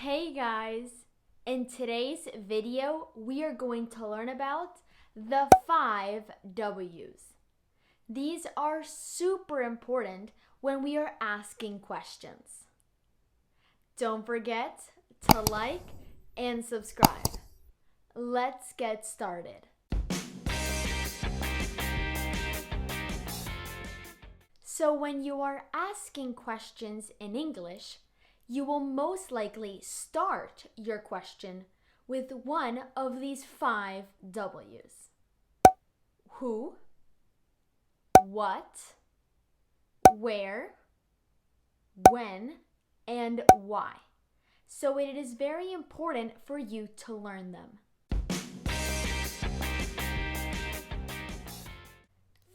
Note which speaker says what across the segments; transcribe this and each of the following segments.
Speaker 1: Hey guys! In today's video, we are going to learn about the 5 W's. These are super important when we are asking questions. Don't forget to like and subscribe. Let's get started. So when you are asking questions in English, you will most likely start your question with one of these 5 W's. Who, what, where, when, and why. So it is very important for you to learn them.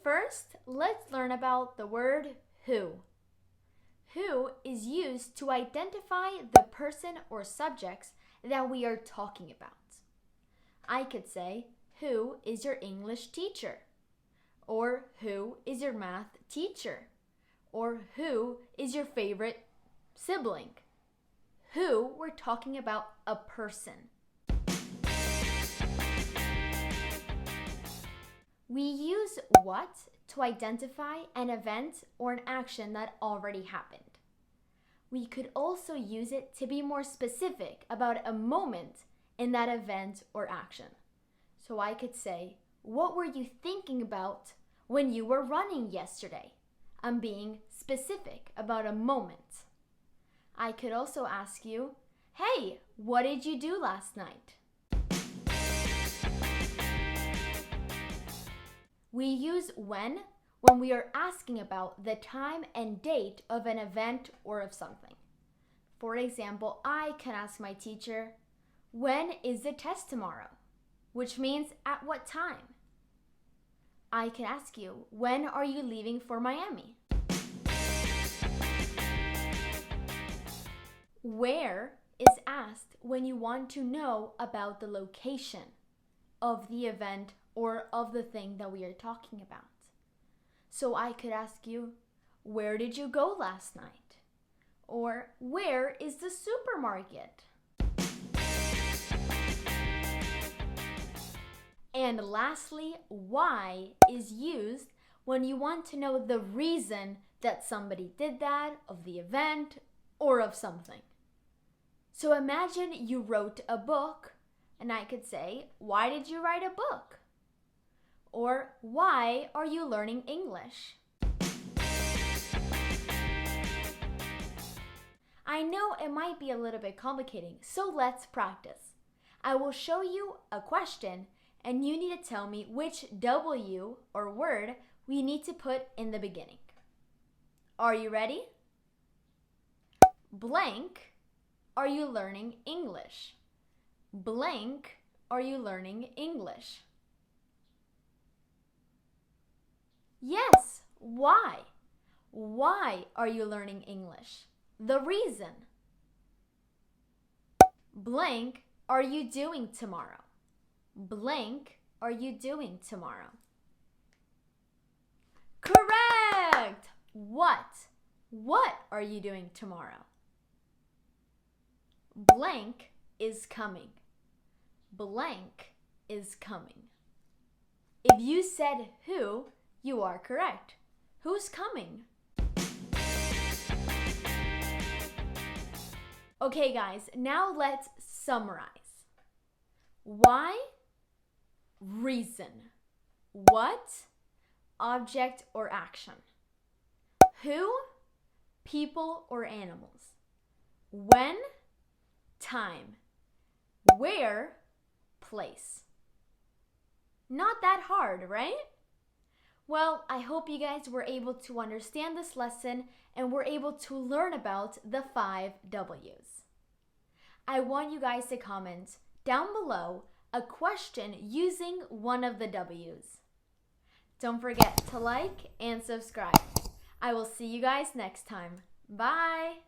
Speaker 1: First, let's learn about the word who. Who is used to identify the person or subjects that we are talking about. I could say, who is your English teacher? Or who is your math teacher? Or who is your favorite sibling? Who, we're talking about a person. We use what to identify an event or an action that already happened. We could also use it to be more specific about a moment in that event or action. So I could say, what were you thinking about when you were running yesterday? I'm being specific about a moment. I could also ask you, hey, what did you do last night? We use when we are asking about the time and date of an event or of something. For example, I can ask my teacher, when is the test tomorrow? Which means at what time? I can ask you, when are you leaving for Miami? Where is asked when you want to know about the location of the event or of the thing that we are talking about. So I could ask you, where did you go last night? Or where is the supermarket? And lastly, why is used when you want to know the reason that somebody did that, of the event, or of something. So imagine you wrote a book, and I could say, why did you write a book? Or why are you learning English? I know it might be a little bit complicating, so let's practice. I will show you a question and you need to tell me which W or word we need to put in the beginning. Are you ready? Blank, are you learning English? Blank, are you learning English? Yes, why? Why are you learning English? The reason. Blank, are you doing tomorrow? Blank, are you doing tomorrow? Correct! What? What are you doing tomorrow? Blank is coming. Blank is coming. If you said who, you are correct. Who's coming? Okay guys, now let's summarize. Why? Reason. What? Object or action. Who? People or animals. When? Time. Where? Place. Not that hard, right? Well, I hope you guys were able to understand this lesson and were able to learn about the 5 W's. I want you guys to comment down below a question using one of the W's. Don't forget to like and subscribe. I will see you guys next time. Bye!